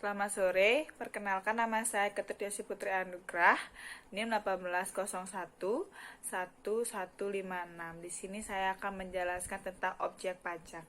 Selamat sore, perkenalkan nama saya Ketut Yosi Putri Anugrah, NIM 18011156. Di sini saya akan menjelaskan tentang objek pajak.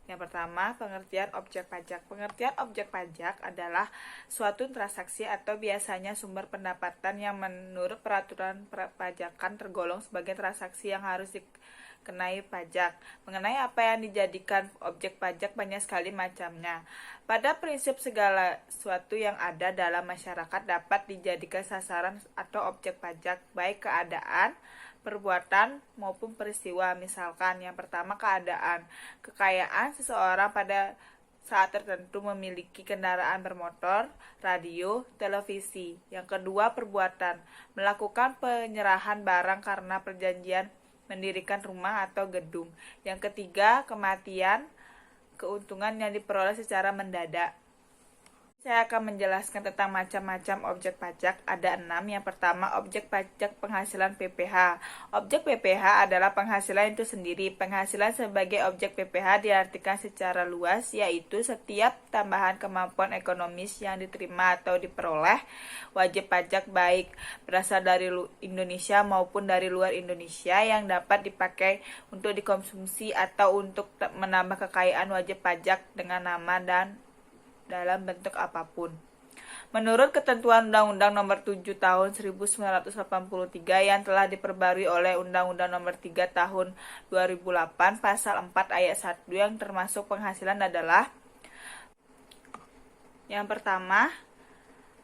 Yang pertama, pengertian objek pajak. Pengertian objek pajak adalah suatu transaksi atau biasanya sumber pendapatan yang menurut peraturan perpajakan tergolong sebagai transaksi yang harus dikenai pajak. Mengenai apa yang dijadikan objek pajak banyak sekali macamnya. Pada prinsip segala sesuatu yang ada dalam masyarakat dapat dijadikan sasaran atau objek pajak, baik keadaan, perbuatan maupun peristiwa. Misalkan yang pertama keadaan, kekayaan seseorang pada saat tertentu memiliki kendaraan bermotor, radio, televisi. Yang kedua perbuatan, melakukan penyerahan barang karena perjanjian mendirikan rumah atau gedung. Yang ketiga kematian, keuntungan yang diperoleh secara mendadak. Saya akan menjelaskan tentang macam-macam objek pajak. Ada 6. Yang pertama, objek pajak penghasilan PPh. Objek PPh adalah penghasilan itu sendiri. Penghasilan sebagai objek PPh diartikan secara luas, yaitu setiap tambahan kemampuan ekonomis yang diterima atau diperoleh wajib pajak baik berasal dari Indonesia maupun dari luar Indonesia yang dapat dipakai untuk dikonsumsi atau untuk menambah kekayaan wajib pajak dengan nama dan dalam bentuk apapun. Menurut ketentuan Undang-Undang Nomor 7 Tahun 1983 yang telah diperbarui oleh Undang-Undang Nomor 3 Tahun 2008 Pasal 4 Ayat 1 yang termasuk penghasilan adalah: yang pertama,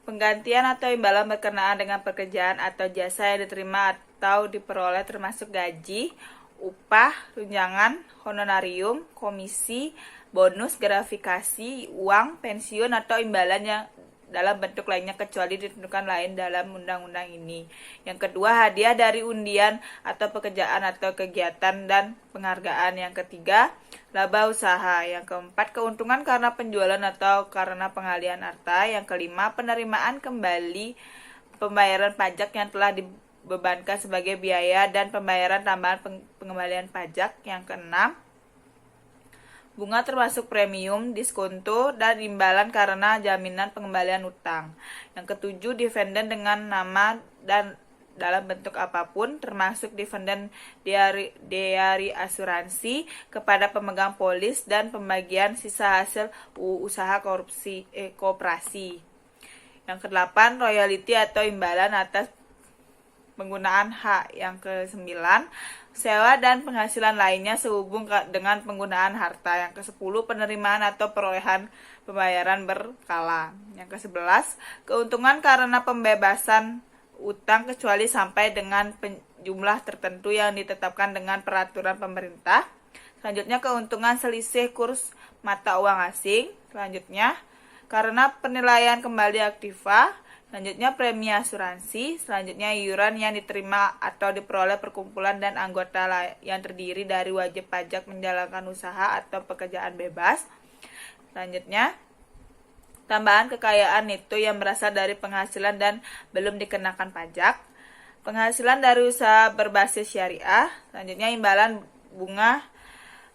penggantian atau imbalan berkenaan dengan pekerjaan atau jasa yang diterima atau diperoleh termasuk gaji, upah, tunjangan, honorarium, komisi, bonus, gratifikasi, uang, pensiun, atau imbalan yang dalam bentuk lainnya kecuali ditentukan lain dalam undang-undang ini. Yang kedua, hadiah dari undian atau pekerjaan atau kegiatan dan penghargaan. Yang ketiga, laba usaha. Yang keempat, keuntungan karena penjualan atau karena pengalihan harta. Yang kelima, penerimaan kembali pembayaran pajak yang telah dibebankan sebagai biaya dan pembayaran tambahan pengembalian pajak. Yang keenam, bunga termasuk premium, diskonto, dan imbalan karena jaminan pengembalian utang. Yang ketujuh, dividen dengan nama dan dalam bentuk apapun, termasuk dividen dari asuransi kepada pemegang polis dan pembagian sisa hasil usaha koperasi. Yang kedelapan, royalti atau imbalan atas penggunaan hak. Yang kesembilan, sewa dan penghasilan lainnya sehubung dengan penggunaan harta. Yang ke-10, penerimaan atau perolehan pembayaran berkala. Yang ke-11, keuntungan karena pembebasan utang kecuali sampai dengan jumlah tertentu yang ditetapkan dengan peraturan pemerintah. Selanjutnya, keuntungan selisih kurs mata uang asing. Selanjutnya, karena penilaian kembali aktiva. Selanjutnya, premi asuransi. Selanjutnya, iuran yang diterima atau diperoleh perkumpulan dan anggota yang terdiri dari wajib pajak menjalankan usaha atau pekerjaan bebas. Selanjutnya, tambahan kekayaan itu yang berasal dari penghasilan dan belum dikenakan pajak. Penghasilan dari usaha berbasis syariah. Selanjutnya, imbalan bunga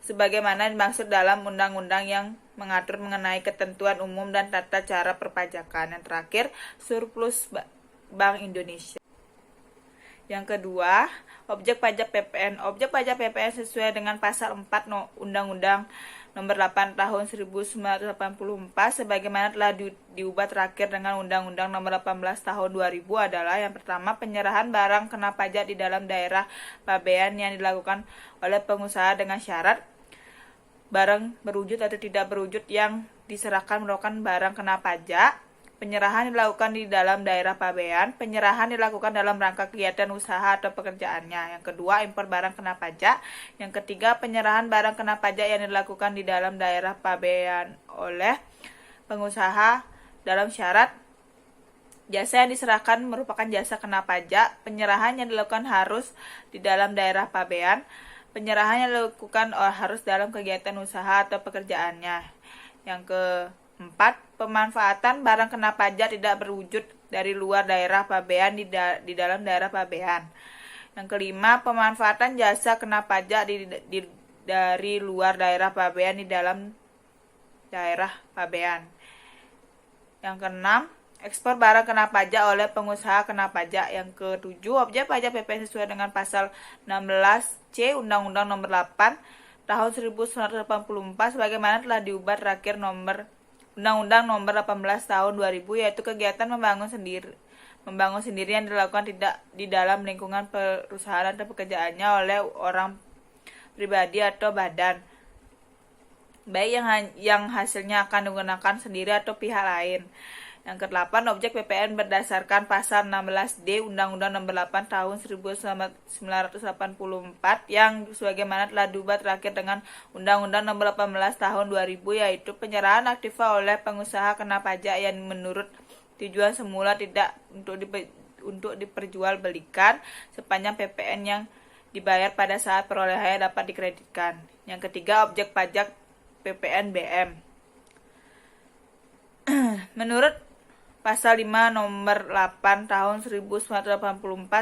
sebagaimana dimaksud dalam undang-undang yang mengatur mengenai ketentuan umum dan tata cara perpajakan. Yang terakhir, surplus Bank Indonesia. Yang kedua, objek pajak PPN. Objek pajak PPN sesuai dengan pasal 4 Undang-Undang Nomor 8 Tahun 1984 sebagaimana telah diubah terakhir dengan Undang-Undang Nomor 18 Tahun 2000 adalah: yang pertama, penyerahan barang kena pajak di dalam daerah pabean yang dilakukan oleh pengusaha dengan syarat barang berwujud atau tidak berwujud yang diserahkan merupakan barang kena pajak. Penyerahan dilakukan di dalam daerah pabean. Penyerahan dilakukan dalam rangka kegiatan usaha atau pekerjaannya. Yang kedua, impor barang kena pajak. Yang ketiga, penyerahan barang kena pajak yang dilakukan di dalam daerah pabean oleh pengusaha dalam syarat jasa yang diserahkan merupakan jasa kena pajak. Penyerahan yang dilakukan harus di dalam daerah pabean. Penyerahan yang dilakukan harus dalam kegiatan usaha atau pekerjaannya. Yang keempat, pemanfaatan barang kena pajak tidak berwujud dari luar daerah pabean di dalam daerah pabean. Yang kelima, pemanfaatan jasa kena pajak dari luar daerah pabean di dalam daerah pabean. Yang keenam, ekspor barang kena pajak oleh pengusaha kena pajak. Yang ketujuh, objek pajak PPN sesuai dengan pasal 16C Undang-Undang Nomor 8 Tahun 1984 sebagaimana telah diubah terakhir nomor Undang-Undang Nomor 18 Tahun 2000, yaitu kegiatan membangun sendiri yang dilakukan tidak di dalam lingkungan perusahaan atau pekerjaannya oleh orang pribadi atau badan, baik yang hasilnya akan digunakan sendiri atau pihak lain. Yang ke-8, objek PPN berdasarkan pasal 16D Undang-Undang Nomor 8 Tahun 1984 yang sebagaimana telah diubah terakhir dengan Undang-Undang Nomor 18 Tahun 2000, yaitu penyerahan aktiva oleh pengusaha kena pajak yang menurut tujuan semula tidak untuk diperjualbelikan sepanjang PPN yang dibayar pada saat perolehannya dapat dikreditkan. Yang ketiga, objek pajak PPN BM. Menurut Pasal 5 Nomor 8 Tahun 1984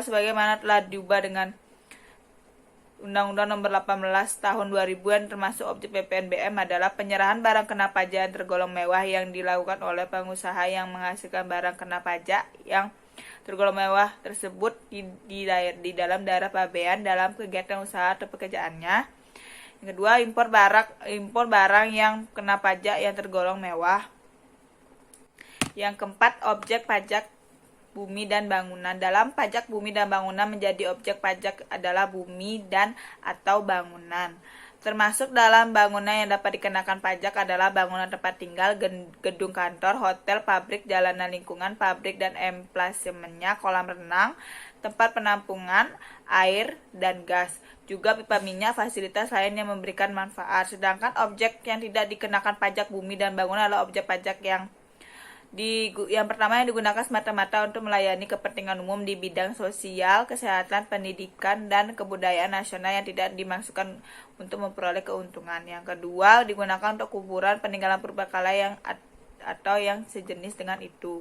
sebagaimana telah diubah dengan Undang-Undang Nomor 18 Tahun 2000 yang termasuk objek PPN BM adalah penyerahan barang kena pajak yang tergolong mewah yang dilakukan oleh pengusaha yang menghasilkan barang kena pajak yang tergolong mewah tersebut di dalam daerah pabean dalam kegiatan usaha atau pekerjaannya. Yang kedua, impor barang yang kena pajak yang tergolong mewah. Yang keempat, objek pajak bumi dan bangunan. Dalam pajak bumi dan bangunan menjadi objek pajak adalah bumi dan atau bangunan. Termasuk dalam bangunan yang dapat dikenakan pajak adalah bangunan tempat tinggal, gedung kantor, hotel, pabrik, jalanan lingkungan, pabrik dan emplasemennya, kolam renang, tempat penampungan air dan gas, juga pipa minyak, fasilitas lain yang memberikan manfaat. Sedangkan objek yang tidak dikenakan pajak bumi dan bangunan adalah objek pajak yang pertama yang digunakan semata-mata untuk melayani kepentingan umum di bidang sosial, kesehatan, pendidikan, dan kebudayaan nasional yang tidak dimaksudkan untuk memperoleh keuntungan. Yang kedua, digunakan untuk kuburan, peninggalan purbakala atau yang sejenis dengan itu.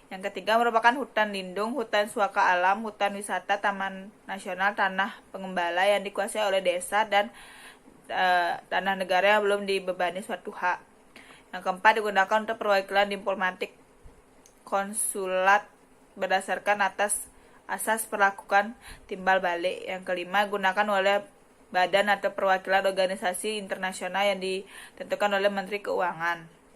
Yang ketiga, merupakan hutan lindung, hutan suaka alam, hutan wisata, taman nasional, tanah pengembala yang dikuasai oleh desa dan tanah negara yang belum dibebani suatu hak. Yang keempat, digunakan untuk perwakilan diplomatik konsulat berdasarkan asas perlakuan timbal balik. Yang kelima, digunakan oleh badan atau perwakilan organisasi internasional yang ditentukan oleh Menteri Keuangan.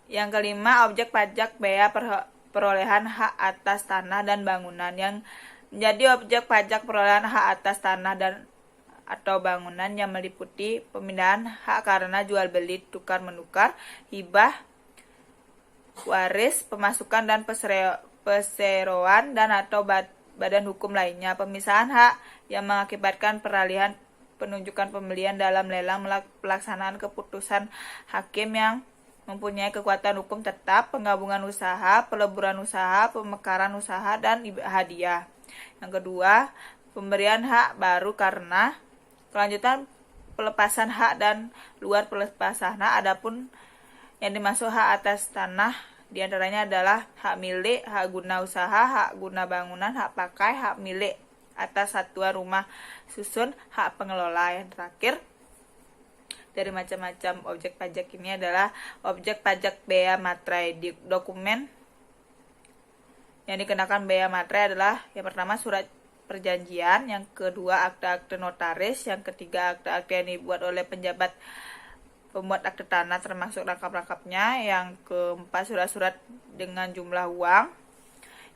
Yang kelima, objek pajak bea perolehan hak atas tanah dan bangunan. Yang menjadi objek pajak perolehan hak atas tanah dan atau bangunan yang meliputi pemindahan hak karena jual beli, tukar menukar, hibah, waris, pemasukan dan perseroan dan atau badan hukum lainnya. Pemisahan hak yang mengakibatkan peralihan, penunjukan pembelian dalam lelang, pelaksanaan keputusan hakim yang mempunyai kekuatan hukum tetap, penggabungan usaha, peleburan usaha, pemekaran usaha, dan hadiah. Yang kedua, pemberian hak baru karena kelanjutan pelepasan hak dan luar pelepasan hak. Adapun yang dimaksud hak atas tanah diantaranya adalah hak milik, hak guna usaha, hak guna bangunan, hak pakai, hak milik atas satuan rumah susun, hak pengelola. Yang terakhir, dari macam-macam objek pajak ini adalah objek pajak bea materai. Di dokumen yang dikenakan bea materai adalah yang pertama surat perjanjian, yang kedua akte-akte notaris, yang ketiga akte-akte yang dibuat oleh penjabat pembuat akte tanah termasuk rangkap-rangkapnya, yang keempat surat-surat dengan jumlah uang.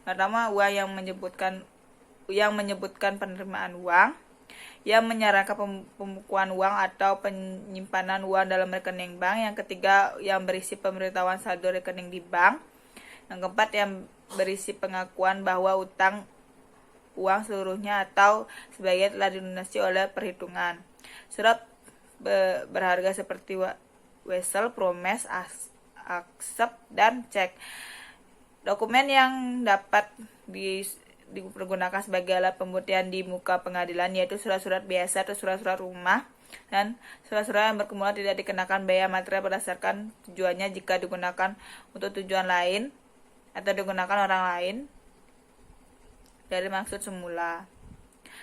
Pertama, uang yang menyebutkan penerimaan uang, yang menyarankan pembukuan uang atau penyimpanan uang dalam rekening bank. Yang ketiga, yang berisi pemberitahuan saldo rekening di bank. Yang keempat, yang berisi pengakuan bahwa utang uang seluruhnya atau sebagian telah dilunasi oleh perhitungan. Surat berharga seperti wesel, promes, aksep, dan cek. Dokumen yang dapat dipergunakan sebagai alat pembuktian di muka pengadilan yaitu surat-surat biasa atau surat-surat rumah dan surat-surat yang berkumulat tidak dikenakan bea materai berdasarkan tujuannya jika digunakan untuk tujuan lain atau digunakan orang lain dari maksud semula.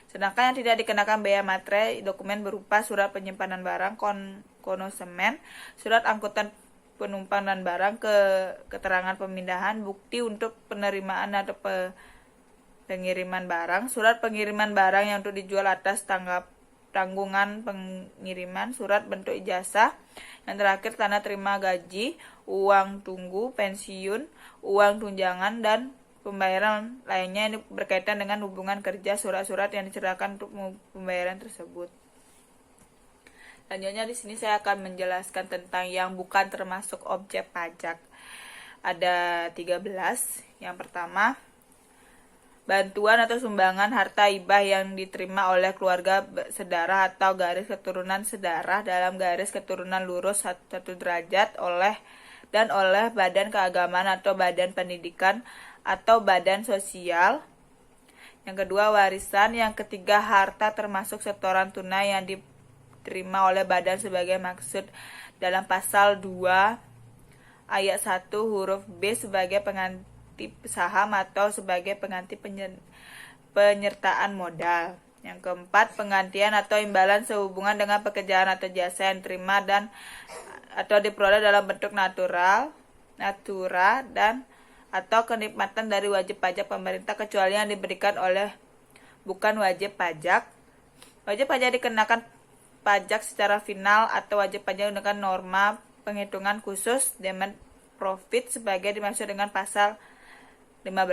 Sedangkan yang tidak dikenakan bea materai dokumen berupa surat penyimpanan barang, konsumen, surat angkutan penumpang dan barang, keterangan pemindahan, bukti untuk penerimaan atau pengiriman barang, surat pengiriman barang yang untuk dijual atas tanggungan pengiriman, surat bentuk ijazah, yang terakhir tanda terima gaji, uang tunggu, pensiun, uang tunjangan, dan pembayaran lainnya yang berkaitan dengan hubungan kerja, surat-surat yang diserahkan untuk pembayaran tersebut. Selanjutnya di sini saya akan menjelaskan tentang yang bukan termasuk objek pajak. Ada 13. Yang pertama, bantuan atau sumbangan harta hibah yang diterima oleh keluarga sedarah atau garis keturunan sedarah dalam garis keturunan lurus 1 derajat oleh badan keagamaan atau badan pendidikan atau badan sosial. Yang kedua, warisan. Yang ketiga, harta termasuk setoran tunai yang diterima oleh badan sebagai maksud dalam pasal 2 ayat 1 huruf B sebagai pengganti saham atau sebagai pengganti penyertaan modal. Yang keempat, penggantian atau imbalan sehubungan dengan pekerjaan atau jasa yang diterima dan atau diperoleh dalam bentuk natura dan atau kenikmatan dari wajib pajak pemerintah kecuali yang diberikan oleh bukan wajib pajak. Wajib pajak dikenakan pajak secara final atau wajib pajak dengan norma penghitungan khusus demand profit sebagai dimaksud dengan pasal 15.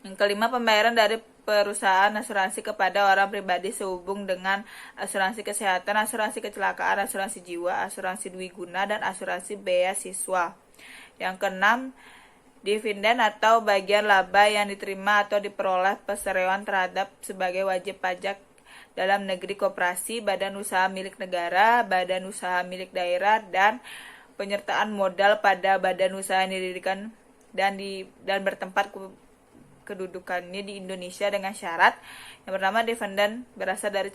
Yang kelima, pembayaran dari perusahaan asuransi kepada orang pribadi sehubung dengan asuransi kesehatan, asuransi kecelakaan, asuransi jiwa, asuransi dwiguna, dan asuransi beasiswa. Yang keenam, dividen atau bagian laba yang diterima atau diperoleh perseroan terhadap sebagai wajib pajak dalam negeri, koperasi, badan usaha milik negara, badan usaha milik daerah, dan penyertaan modal pada badan usaha yang didirikan dan bertempat kedudukannya di Indonesia dengan syarat. Yang pertama, dividen berasal dari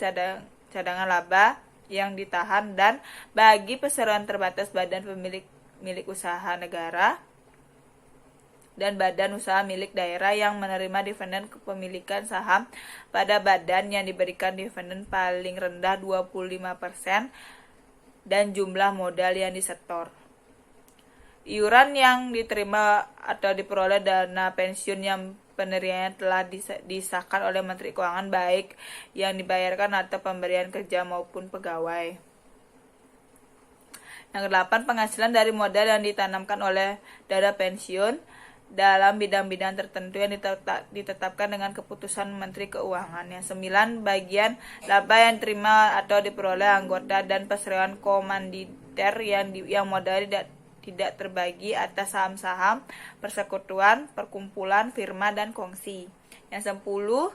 cadangan laba yang ditahan dan bagi perseroan terbatas badan milik usaha negara dan badan usaha milik daerah yang menerima dividen kepemilikan saham pada badan yang diberikan dividen paling rendah 25% dan jumlah modal yang disetor. Iuran yang diterima atau diperoleh dana pensiun yang peneriannya telah disahkan oleh Menteri Keuangan baik yang dibayarkan atau pemberian kerja maupun pegawai. Yang kedelapan, penghasilan dari modal yang ditanamkan oleh dana pensiun dalam bidang-bidang tertentu yang ditetapkan dengan keputusan Menteri Keuangan. Yang 9, bagian laba yang diterima atau diperoleh anggota dan perseroan komanditer yang modal tidak terbagi atas saham-saham, persekutuan, perkumpulan, firma, dan kongsi. Yang 10,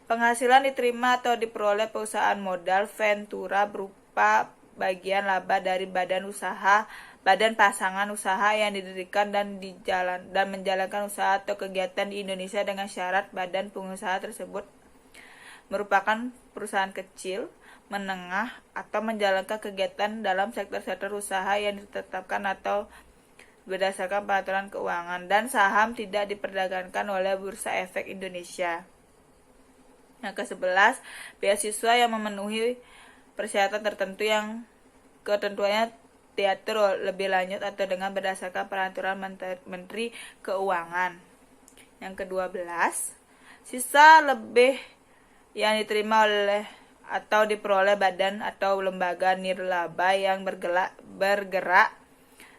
penghasilan diterima atau diperoleh perusahaan modal ventura berupa bagian laba dari badan pasangan usaha yang didirikan dan menjalankan usaha atau kegiatan di Indonesia dengan syarat badan pengusaha tersebut merupakan perusahaan kecil, menengah, atau menjalankan kegiatan dalam sektor-sektor usaha yang ditetapkan atau berdasarkan peraturan keuangan, dan saham tidak diperdagangkan oleh Bursa Efek Indonesia. Yang ke-11, beasiswa yang memenuhi persyaratan tertentu yang ketentuannya diatur lebih lanjut atau dengan berdasarkan peraturan Menteri Keuangan. Yang ke-12, sisa lebih yang diterima oleh atau diperoleh badan atau lembaga nirlaba yang bergerak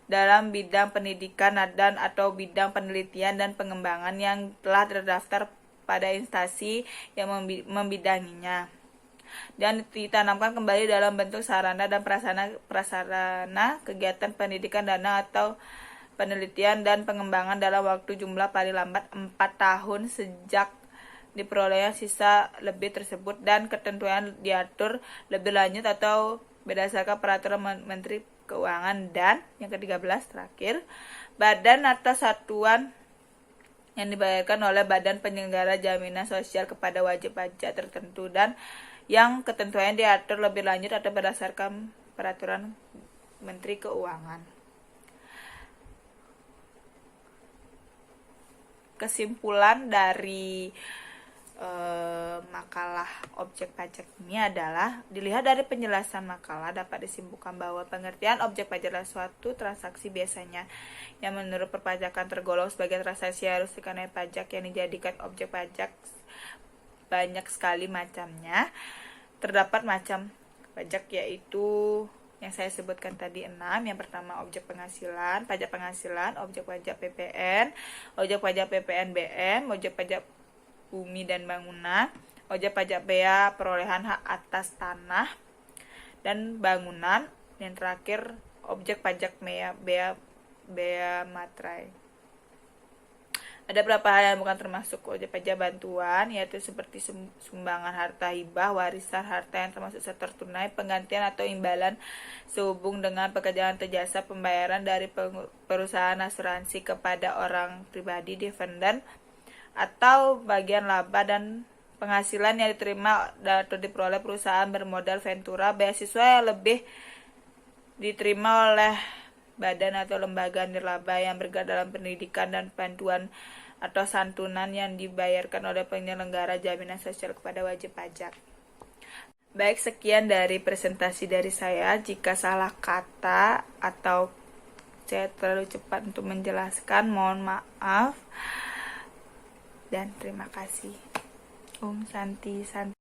dalam bidang pendidikan dan atau bidang penelitian dan pengembangan yang telah terdaftar pada instansi yang membidanginya dan ditanamkan kembali dalam bentuk sarana dan prasarana kegiatan pendidikan dana atau penelitian dan pengembangan dalam waktu jumlah paling lambat 4 tahun sejak diperolehnya sisa lebih tersebut, dan ketentuan diatur lebih lanjut atau berdasarkan peraturan Menteri Keuangan. Dan yang ke-13 terakhir, badan atau satuan yang dibayarkan oleh badan penyelenggara jaminan sosial kepada wajib pajak tertentu dan yang ketentuannya diatur lebih lanjut atau berdasarkan peraturan Menteri Keuangan. kesimpulan dari makalah objek pajak ini adalah, dilihat dari penjelasan makalah dapat disimpulkan bahwa pengertian objek pajak adalah suatu transaksi biasanya yang menurut perpajakan tergolong sebagai transaksi yang harus dikenai pajak yang dijadikan objek pajak. Banyak sekali macamnya. Terdapat macam pajak yaitu yang saya sebutkan tadi 6. Yang pertama objek penghasilan, pajak penghasilan, objek pajak PPN, objek pajak PPNBM, objek pajak bumi dan bangunan, objek pajak bea perolehan hak atas tanah dan bangunan, yang terakhir objek pajak bea materai. Ada beberapa hal yang bukan termasuk objek pajak bantuan, yaitu seperti sumbangan harta, hibah, warisan, harta yang termasuk sektor tunai, penggantian atau imbalan sehubung dengan pekerjaan atau jasa, pembayaran dari perusahaan asuransi kepada orang pribadi, dividen, atau bagian laba dan penghasilan yang diterima atau diperoleh perusahaan bermodal ventura, beasiswa yang lebih diterima oleh badan atau lembaga nirlaba yang bergerak dalam pendidikan, dan bantuan atau santunan yang dibayarkan oleh penyelenggara jaminan sosial kepada wajib pajak. Baik, sekian dari presentasi dari saya. Jika salah kata atau saya terlalu cepat untuk menjelaskan, mohon maaf. Dan terima kasih. Om Santi Santi.